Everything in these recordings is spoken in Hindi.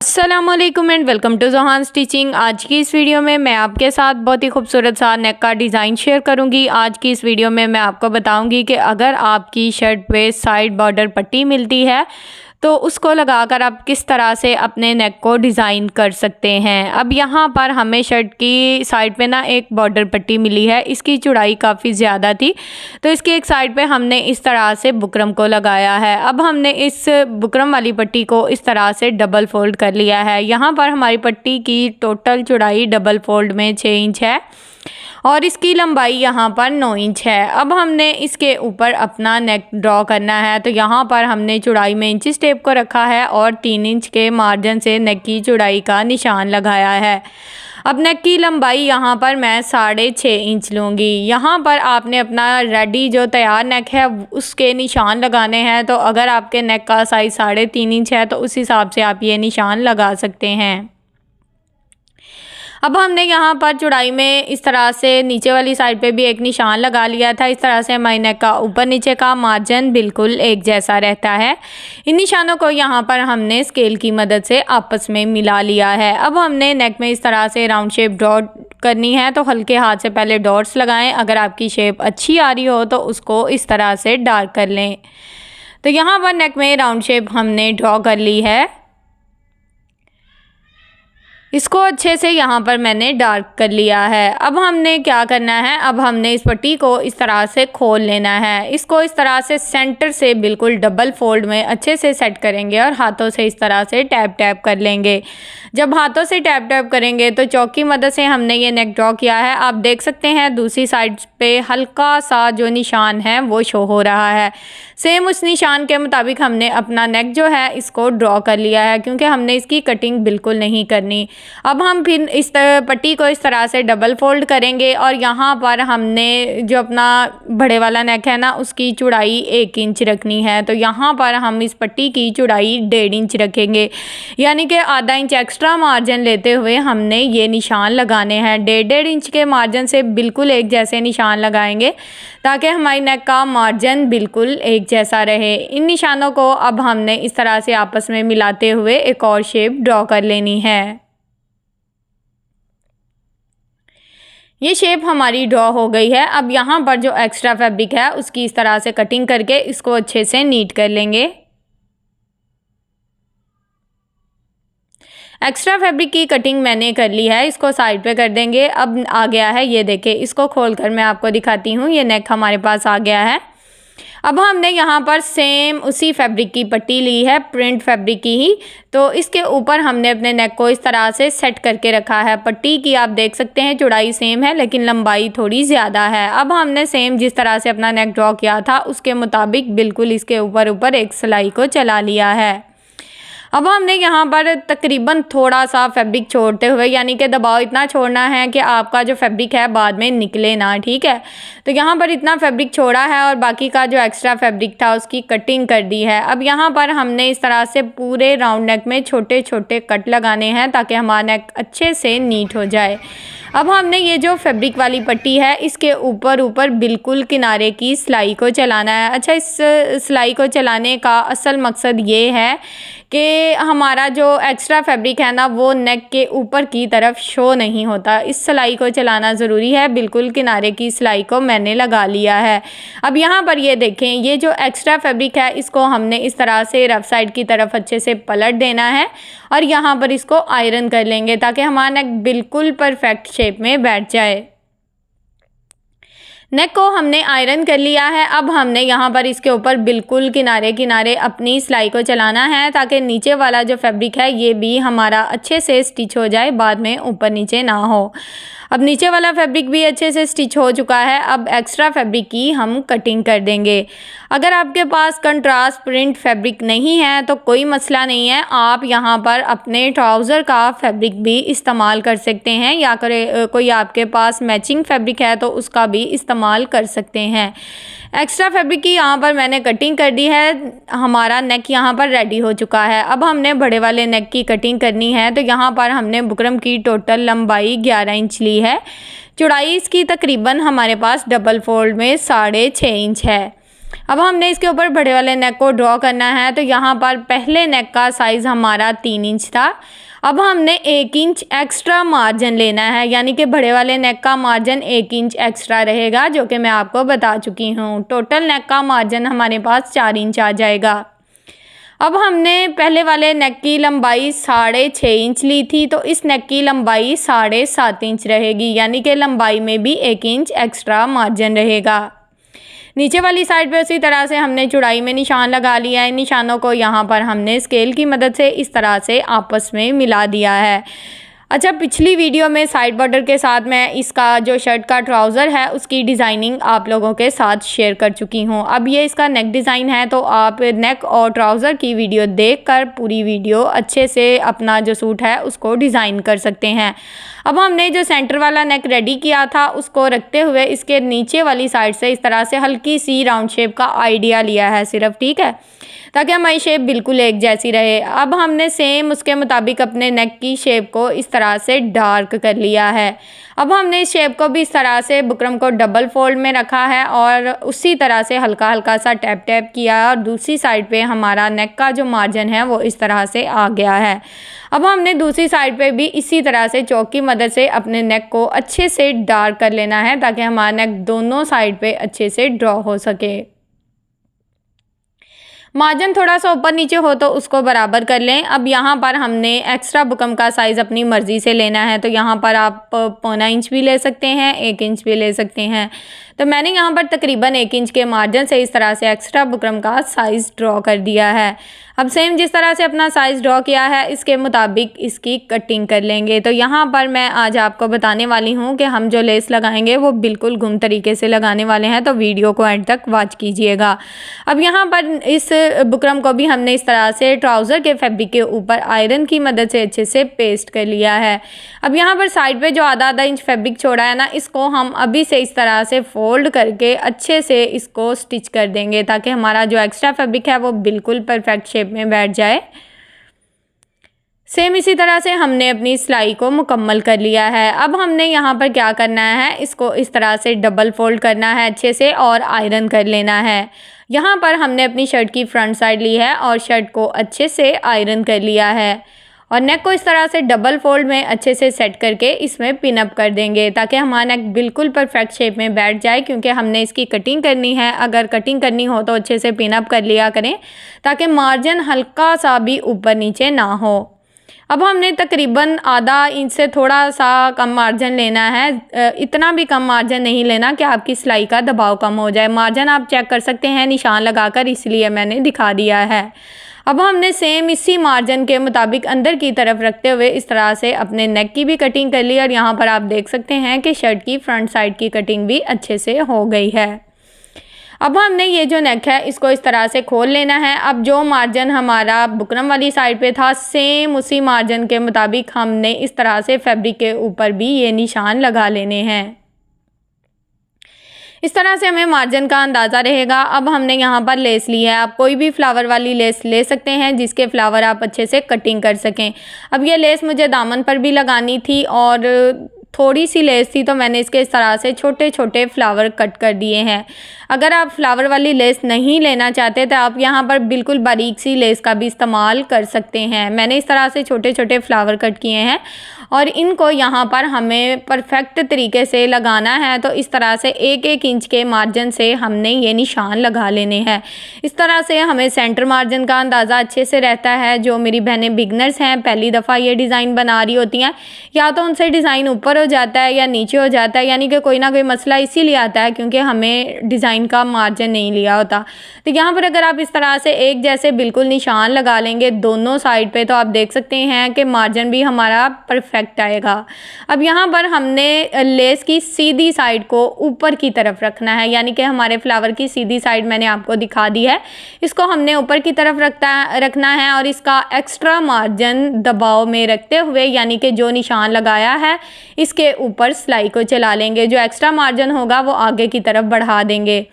अस्सलामुअलैकुम and welcome to Johan stitching. आज की इस वीडियो में मैं आपके साथ बहुत ही खूबसूरत सा नेक का डिज़ाइन शेयर करूंगी। आज की इस वीडियो में मैं आपको बताऊंगी कि अगर आपकी शर्ट पे साइड बॉर्डर पट्टी मिलती है तो उसको लगाकर आप किस तरह से अपने नेक को डिज़ाइन कर सकते हैं। अब यहाँ पर हमें शर्ट की साइड पे ना एक बॉर्डर पट्टी मिली है, इसकी चौड़ाई काफ़ी ज़्यादा थी तो इसकी एक साइड पे हमने इस तरह से बुकरम को लगाया है। अब हमने इस बुकरम वाली पट्टी को इस तरह से डबल फोल्ड कर लिया है। यहाँ पर हमारी पट्टी की टोटल चौड़ाई डबल फोल्ड में 6 इंच है और इसकी लंबाई यहाँ पर 9 इंच है। अब हमने इसके ऊपर अपना नेक ड्रॉ करना है तो यहाँ पर हमने चौड़ाई में इंची टेप को रखा है और 3 इंच के मार्जिन से नेक की चौड़ाई का निशान लगाया है। अब नेक की लंबाई यहाँ पर मैं 6.5 इंच लूँगी। यहाँ पर आपने अपना रेडी जो तैयार नेक है उसके निशान लगाने हैं, तो अगर आपके नेक का साइज़ 3.5 इंच है तो उस हिसाब से आप ये निशान लगा सकते हैं। अब हमने यहाँ पर चौड़ाई में इस तरह से नीचे वाली साइड पे भी एक निशान लगा लिया था। इस तरह से हमारी नेक का ऊपर नीचे का मार्जिन बिल्कुल एक जैसा रहता है। इन निशानों को यहाँ पर हमने स्केल की मदद से आपस में मिला लिया है। अब हमने नेक में इस तरह से राउंड शेप ड्रॉ करनी है तो हल्के हाथ से पहले डॉट्स लगाएं। अगर आपकी शेप अच्छी आ रही हो तो उसको इस तरह से डार्क कर लें। तो यहाँ पर नेक में राउंड शेप हमने ड्रॉ कर ली है, इसको अच्छे से यहाँ पर मैंने डार्क कर लिया है। अब हमने क्या करना है, अब हमने इस पट्टी को इस तरह से खोल लेना है। इसको इस तरह से सेंटर से बिल्कुल डबल फोल्ड में अच्छे से सेट करेंगे और हाथों से इस तरह से टैप टैप कर लेंगे। जब हाथों से टैप टैप करेंगे तो चौक की मदद से हमने ये नेक ड्रॉ किया है। आप देख सकते हैं दूसरी साइड पे हल्का सा जो निशान है वो शो हो रहा है। सेम उस निशान के मुताबिक हमने अपना नेक जो है इसको ड्रॉ कर लिया है, क्योंकि हमने इसकी कटिंग बिल्कुल नहीं करनी। अब हम फिर इस पट्टी को इस तरह से डबल फोल्ड करेंगे और यहाँ पर हमने जो अपना बड़े वाला नेक है ना उसकी चौड़ाई 1 इंच रखनी है। तो यहाँ पर हम इस पट्टी की चौड़ाई 1.5 इंच रखेंगे, यानी कि आधा इंच एक्स्ट्रा मार्जिन लेते हुए हमने ये निशान लगाने हैं। 1.5 इंच के मार्जिन से बिल्कुल एक जैसे निशान लगाएंगे ताकि हमारी नेक का मार्जिन बिल्कुल एक जैसा रहे। इन निशानों को अब हमने इस तरह से आपस में मिलाते हुए एक और शेप ड्रॉ कर लेनी है। ये शेप हमारी ड्रॉ हो गई है। अब यहाँ पर जो एक्स्ट्रा फैब्रिक है उसकी इस तरह से कटिंग करके इसको अच्छे से नीट कर लेंगे। एक्स्ट्रा फैब्रिक की कटिंग मैंने कर ली है, इसको साइड पे कर देंगे। अब आ गया है, ये देखें, इसको खोलकर मैं आपको दिखाती हूँ। ये नेक हमारे पास आ गया है। अब हमने यहाँ पर सेम उसी फैब्रिक की पट्टी ली है, प्रिंट फैब्रिक की ही, तो इसके ऊपर हमने अपने नेक को इस तरह से सेट करके रखा है। पट्टी की आप देख सकते हैं चौड़ाई सेम है लेकिन लंबाई थोड़ी ज़्यादा है। अब हमने सेम जिस तरह से अपना नेक ड्रॉ किया था उसके मुताबिक बिल्कुल इसके ऊपर एक सिलाई को चला लिया है। अब हमने यहाँ पर तकरीबन थोड़ा सा फैब्रिक छोड़ते हुए, यानी कि दबाव इतना छोड़ना है कि आपका जो फैब्रिक है बाद में निकले ना, ठीक है। तो यहाँ पर इतना फैब्रिक छोड़ा है और बाकी का जो एक्स्ट्रा फैब्रिक था उसकी कटिंग कर दी है। अब यहाँ पर हमने इस तरह से पूरे राउंड नेक में छोटे छोटे कट लगाने हैं ताकि हमारा नेक अच्छे से नीट हो जाए। अब हमने ये जो फैब्रिक वाली पट्टी है इसके ऊपर बिल्कुल किनारे की सिलाई को चलाना है। अच्छा, इस सिलाई को चलाने का असल मकसद ये है कि हमारा जो एक्स्ट्रा फैब्रिक है ना वो नेक के ऊपर की तरफ शो नहीं होता। इस सिलाई को चलाना ज़रूरी है। बिल्कुल किनारे की सिलाई को मैंने लगा लिया है। अब यहाँ पर ये देखें, ये जो एक्स्ट्रा फैब्रिक है इसको हमने इस तरह से रफ साइड की तरफ अच्छे से पलट देना है और यहाँ पर इसको आयरन कर लेंगे ताकि हमारा नेक बिल्कुल परफेक्ट शेप में बैठ जाए। नेक को हमने आयरन कर लिया है। अब हमने यहाँ पर इसके ऊपर बिल्कुल किनारे किनारे अपनी सिलाई को चलाना है ताकि नीचे वाला जो फैब्रिक है ये भी हमारा अच्छे से स्टिच हो जाए, बाद में ऊपर नीचे ना हो। अब नीचे वाला फैब्रिक भी अच्छे से स्टिच हो चुका है। अब एक्स्ट्रा फैब्रिक की हम कटिंग कर देंगे। अगर आपके पास कंट्रास्ट प्रिंट फैब्रिक नहीं है तो कोई मसला नहीं है, आप यहाँ पर अपने ट्राउज़र का फैब्रिक भी इस्तेमाल कर सकते हैं, या कोई आपके पास मैचिंग फैब्रिक है तो उसका भी इस्तेमाल कर सकते हैं। एक्स्ट्रा फैब्रिक की यहाँ पर मैंने कटिंग कर दी है। हमारा नेक यहाँ पर रेडी हो चुका है। अब हमने बड़े वाले नेक की कटिंग करनी है। तो यहाँ पर हमने बुकरम की टोटल लंबाई 11 इंच ली है। चौड़ाई इसकी तकरीबन हमारे पास डबल फोल्ड में 6.5 इंच है। अब हमने इसके ऊपर बड़े वाले नेक को ड्रॉ करना है। तो यहाँ पर पहले नेक का साइज़ हमारा 3 इंच था। अब हमने 1 इंच एक्स्ट्रा मार्जिन लेना है, यानी कि बड़े वाले नेक का मार्जिन 1 इंच एक्स्ट्रा रहेगा, जो कि मैं आपको बता चुकी हूँ। टोटल नेक का मार्जिन हमारे पास 4 इंच आ जाएगा। अब हमने पहले वाले नेक की लंबाई 6.5 इंच ली थी, तो इस नेक की लंबाई 7.5 इंच रहेगी, यानी कि लंबाई में भी 1 इंच एक्स्ट्रा मार्जिन रहेगा। नीचे वाली साइड पे उसी तरह से हमने चौड़ाई में निशान लगा लिया है। निशानों को यहाँ पर हमने स्केल की मदद से इस तरह से आपस में मिला दिया है। अच्छा, पिछली वीडियो में साइड बॉर्डर के साथ मैं इसका जो शर्ट का ट्राउज़र है उसकी डिज़ाइनिंग आप लोगों के साथ शेयर कर चुकी हूँ। अब ये इसका नेक डिज़ाइन है, तो आप नेक और ट्राउज़र की वीडियो देखकर पूरी वीडियो अच्छे से अपना जो सूट है उसको डिज़ाइन कर सकते हैं। अब हमने जो सेंटर वाला नेक रेडी किया था उसको रखते हुए इसके नीचे वाली साइड से इस तरह से हल्की सी राउंड शेप का आइडिया लिया है सिर्फ, ठीक है, ताकि हमारी शेप बिल्कुल एक जैसी रहे। अब हमने सेम उसके मुताबिक अपने नेक की शेप को इस तरह से डार्क कर लिया है। अब हमने इस शेप को भी इस तरह से बुकरम को डबल फोल्ड में रखा है और उसी तरह से हल्का हल्का सा टैप टैप किया है, और दूसरी साइड पे हमारा नेक का जो मार्जिन है वो इस तरह से आ गया है। अब हमने दूसरी साइड पे भी इसी तरह से चौक की मदद से अपने नेक को अच्छे से डार्क कर लेना है, ताकि हमारा नेक दोनों साइड पे अच्छे से ड्रॉ हो सके। मार्जिन थोड़ा सा ऊपर नीचे हो तो उसको बराबर कर लें। अब यहाँ पर हमने एक्स्ट्रा बुकरम का साइज़ अपनी मर्ज़ी से लेना है, तो यहाँ पर आप 1.25 इंच भी ले सकते हैं, 1 इंच भी ले सकते हैं। तो मैंने यहाँ पर तकरीबन 1 इंच के मार्जिन से इस तरह से एक्स्ट्रा बुकरम का साइज़ ड्रॉ कर दिया है। अब सेम जिस तरह से अपना साइज़ ड्रॉ किया है इसके मुताबिक इसकी कटिंग कर लेंगे। तो यहाँ पर मैं आज आपको बताने वाली हूँ कि हम जो लेस लगाएंगे वो बिल्कुल गुम तरीके से लगाने वाले हैं, तो वीडियो को एंड तक वॉच कीजिएगा। अब यहाँ पर इस बुकरम को भी हमने इस तरह से ट्राउज़र के फैब्रिक के ऊपर आयरन की मदद से अच्छे से पेस्ट कर लिया है। अब यहाँ पर साइड पे जो आधा इंच फैब्रिक छोड़ा है ना, इसको हम अभी से इस तरह से फोल्ड करके अच्छे से इसको स्टिच कर देंगे, ताकि हमारा जो एक्स्ट्रा फैब्रिक है वो बिल्कुल परफेक्ट शेप में बैठ जाए। सेम इसी तरह से हमने अपनी सिलाई को मुकम्मल कर लिया है। अब हमने यहाँ पर क्या करना है, इसको इस तरह से डबल फोल्ड करना है अच्छे से और आयरन कर लेना है। यहाँ पर हमने अपनी शर्ट की फ्रंट साइड ली है और शर्ट को अच्छे से आयरन कर लिया है, और नेक को इस तरह से डबल फोल्ड में अच्छे से सेट करके इसमें पिन अप कर देंगे, ताकि हमारा नेक बिल्कुल परफेक्ट शेप में बैठ जाए, क्योंकि हमने इसकी कटिंग करनी है। अगर कटिंग करनी हो तो अच्छे से पिन अप कर लिया करें, ताकि मार्जिन हल्का सा भी ऊपर नीचे ना हो। अब हमने तकरीबन आधा इंच से थोड़ा सा कम मार्जिन लेना है, इतना भी कम मार्जिन नहीं लेना कि आपकी सिलाई का दबाव कम हो जाए। मार्जिन आप चेक कर सकते हैं निशान लगाकर, इसलिए मैंने दिखा दिया है। अब हमने सेम इसी मार्जिन के मुताबिक अंदर की तरफ रखते हुए इस तरह से अपने नेक की भी कटिंग कर ली, और यहाँ पर आप देख सकते हैं कि शर्ट की फ्रंट साइड की कटिंग भी अच्छे से हो गई है। अब हमने ये जो नेक है इसको इस तरह से खोल लेना है। अब जो मार्जिन हमारा बुकरम वाली साइड पे था, सेम उसी मार्जिन के मुताबिक हमने इस तरह से फैब्रिक के ऊपर भी ये निशान लगा लेने हैं। इस तरह से हमें मार्जिन का अंदाज़ा रहेगा। अब हमने यहाँ पर लेस ली है, आप कोई भी फ्लावर वाली लेस ले सकते हैं जिसके फ्लावर आप अच्छे से कटिंग कर सकें। अब ये लेस मुझे दामन पर भी लगानी थी और थोड़ी सी लेस थी, तो मैंने इसके इस तरह से छोटे छोटे फ्लावर कट कर दिए हैं। अगर आप फ्लावर वाली लेस नहीं लेना चाहते तो आप यहाँ पर बिल्कुल बारीक सी लेस का भी इस्तेमाल कर सकते हैं। मैंने इस तरह से छोटे छोटे फ्लावर कट किए हैं और इनको यहाँ पर हमें परफेक्ट तरीके से लगाना है। तो इस तरह से 1-1 इंच के मार्जिन से हमने ये निशान लगा लेने हैं। इस तरह से हमें सेंटर मार्जिन का अंदाज़ा अच्छे से रहता है। जो मेरी बहनें बिगनर्स हैं, पहली दफ़ा ये डिज़ाइन बना रही होती हैं, या तो उनसे डिज़ाइन ऊपर हो जाता है या नीचे हो जाता है, यानी कि कोई ना कोई मसला इसीलिए आता है क्योंकि हमें डिज़ाइन का मार्जिन नहीं लिया होता। तो यहाँ पर अगर आप इस तरह से एक जैसे बिल्कुल निशान लगा लेंगे दोनों साइड पे, तो आप देख सकते हैं कि मार्जिन भी हमारा परफेक्ट आएगा। अब यहाँ पर हमने लेस की सीधी साइड को ऊपर की तरफ रखना है, यानी कि हमारे फ्लावर की सीधी साइड मैंने आपको दिखा दी है, इसको हमने ऊपर की तरफ रखना है और इसका एक्स्ट्रा मार्जिन दबाव में रखते हुए, यानी कि जो निशान लगाया है इसके ऊपर सिलाई को चला लेंगे। जो एक्स्ट्रा मार्जिन होगा वो आगे की तरफ बढ़ा देंगे।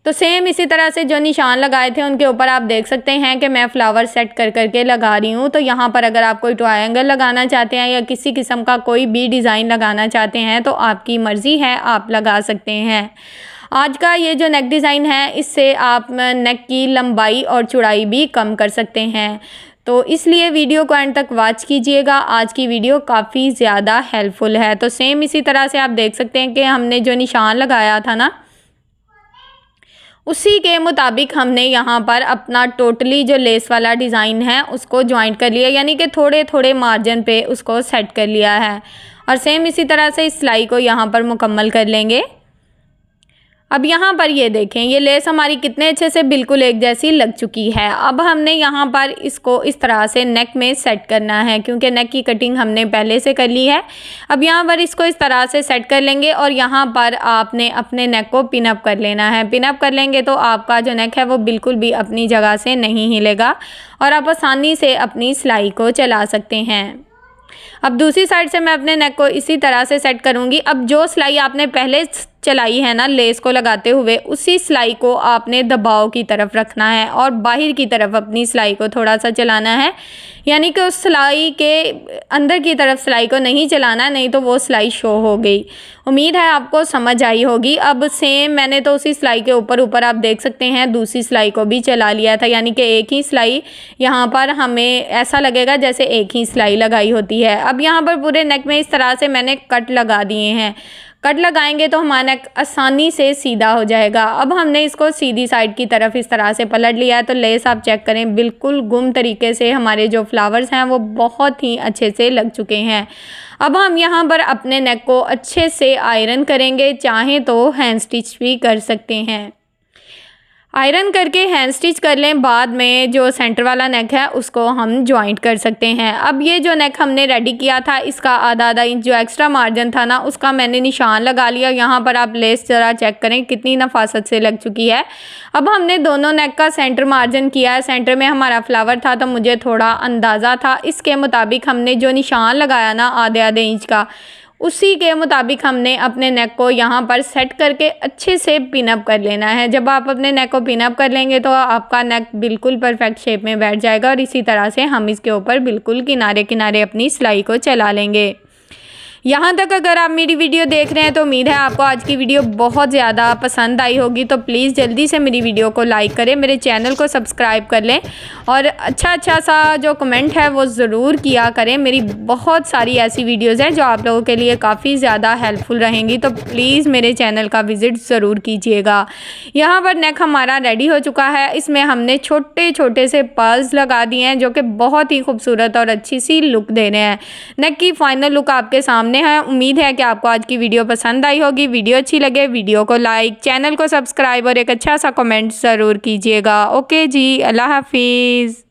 तो सेम इसी तरह से जो निशान लगाए थे उनके ऊपर आप देख सकते हैं कि मैं फ्लावर सेट कर करके लगा रही हूँ। तो यहाँ पर अगर आप कोई ट्रायंगल लगाना चाहते हैं या किसी किस्म का कोई भी डिज़ाइन लगाना चाहते हैं तो आपकी मर्ज़ी है, आप लगा सकते हैं। आज का ये जो नेक डिज़ाइन है, इससे आप नेक की लंबाई और चौड़ाई भी कम कर सकते हैं। तो इसलिए वीडियो को एंड तक वॉच कीजिएगा। आज की वीडियो काफ़ी ज़्यादा हेल्पफुल है। तो सेम इसी तरह से आप देख सकते हैं कि हमने जो निशान लगाया था ना, उसी के मुताबिक हमने यहाँ पर अपना टोटली जो लेस वाला डिज़ाइन है उसको जॉइंट कर लिया, यानी कि थोड़े थोड़े मार्जिन पे उसको सेट कर लिया है। और सेम इसी तरह से इस सिलाई को यहाँ पर मुकम्मल कर लेंगे। अब यहाँ पर ये देखें, ये लेस हमारी कितने अच्छे से बिल्कुल एक जैसी लग चुकी है। अब हमने यहाँ पर इसको इस तरह से नेक में सेट करना है, क्योंकि नेक की कटिंग हमने पहले से कर ली है। अब यहाँ पर इसको इस तरह से सेट कर लेंगे और यहाँ पर आपने अपने नेक को पिन अप कर लेना है। पिन अप कर लेंगे तो आपका जो नेक है वो बिल्कुल भी अपनी जगह से नहीं हिलेगा और आप आसानी से अपनी सिलाई को चला सकते हैं। अब दूसरी साइड से मैं अपने नेक को इसी तरह से सेट करूँगी। अब जो सिलाई आपने पहले चलाई है ना लेस को लगाते हुए, उसी सिलाई को आपने दबाव की तरफ रखना है और बाहर की तरफ अपनी सिलाई को थोड़ा सा चलाना है, यानी कि उस सिलाई के अंदर की तरफ सिलाई को नहीं चलाना, नहीं तो वो सिलाई शो हो गई। उम्मीद है आपको समझ आई होगी। अब सेम मैंने तो उसी सिलाई के ऊपर आप देख सकते हैं दूसरी सिलाई को भी चला लिया था, यानी कि एक ही सिलाई यहाँ पर हमें ऐसा लगेगा जैसे एक ही सिलाई लगाई होती है। अब यहाँ पर पूरे नेक में इस तरह से मैंने कट लगा दिए हैं। कट लगाएंगे तो हमारा नेक आसानी से सीधा हो जाएगा। अब हमने इसको सीधी साइड की तरफ इस तरह से पलट लिया है, तो लेस आप चेक करें बिल्कुल गुम तरीके से हमारे जो फ्लावर्स हैं वो बहुत ही अच्छे से लग चुके हैं। अब हम यहाँ पर अपने नेक को अच्छे से आयरन करेंगे, चाहें तो हैंड स्टिच भी कर सकते हैं। आयरन करके हैंड स्टिच कर लें, बाद में जो सेंटर वाला नेक है उसको हम जॉइंट कर सकते हैं। अब ये जो नेक हमने रेडी किया था, इसका आधा इंच जो एक्स्ट्रा मार्जिन था ना, उसका मैंने निशान लगा लिया। यहाँ पर आप लेस ज़रा चेक करें कितनी नफासत से लग चुकी है। अब हमने दोनों नेक का सेंटर मार्जिन किया है। सेंटर में हमारा फ्लावर था तो मुझे थोड़ा अंदाज़ा था, इसके मुताबिक हमने जो निशान लगाया ना आधे इंच का, उसी के मुताबिक हमने अपने नेक को यहाँ पर सेट करके अच्छे से पिन अप कर लेना है। जब आप अपने नेक को पिन अप कर लेंगे तो आपका नेक बिल्कुल परफेक्ट शेप में बैठ जाएगा और इसी तरह से हम इसके ऊपर बिल्कुल किनारे किनारे अपनी सिलाई को चला लेंगे। यहाँ तक अगर आप मेरी वीडियो देख रहे हैं तो उम्मीद है आपको आज की वीडियो बहुत ज़्यादा पसंद आई होगी। तो प्लीज़ जल्दी से मेरी वीडियो को लाइक करें, मेरे चैनल को सब्सक्राइब कर लें और अच्छा सा जो कमेंट है वो ज़रूर किया करें। मेरी बहुत सारी ऐसी वीडियोज़ हैं जो आप लोगों के लिए काफ़ी ज़्यादा हेल्पफुल रहेंगी, तो प्लीज़ मेरे चैनल का विज़िट ज़रूर कीजिएगा। यहाँ पर नेक हमारा रेडी हो चुका है। इसमें हमने छोटे छोटे से पर्ल्स लगा दिए हैं जो कि बहुत ही खूबसूरत और अच्छी सी लुक दे रहे हैं। नेक की फाइनल लुक आपके सामने है। उम्मीद है कि आपको आज की वीडियो पसंद आई होगी। वीडियो अच्छी लगे वीडियो को लाइक, चैनल को सब्सक्राइब और एक अच्छा सा कमेंट ज़रूर कीजिएगा। ओके जी, अल्लाह हाफिज़।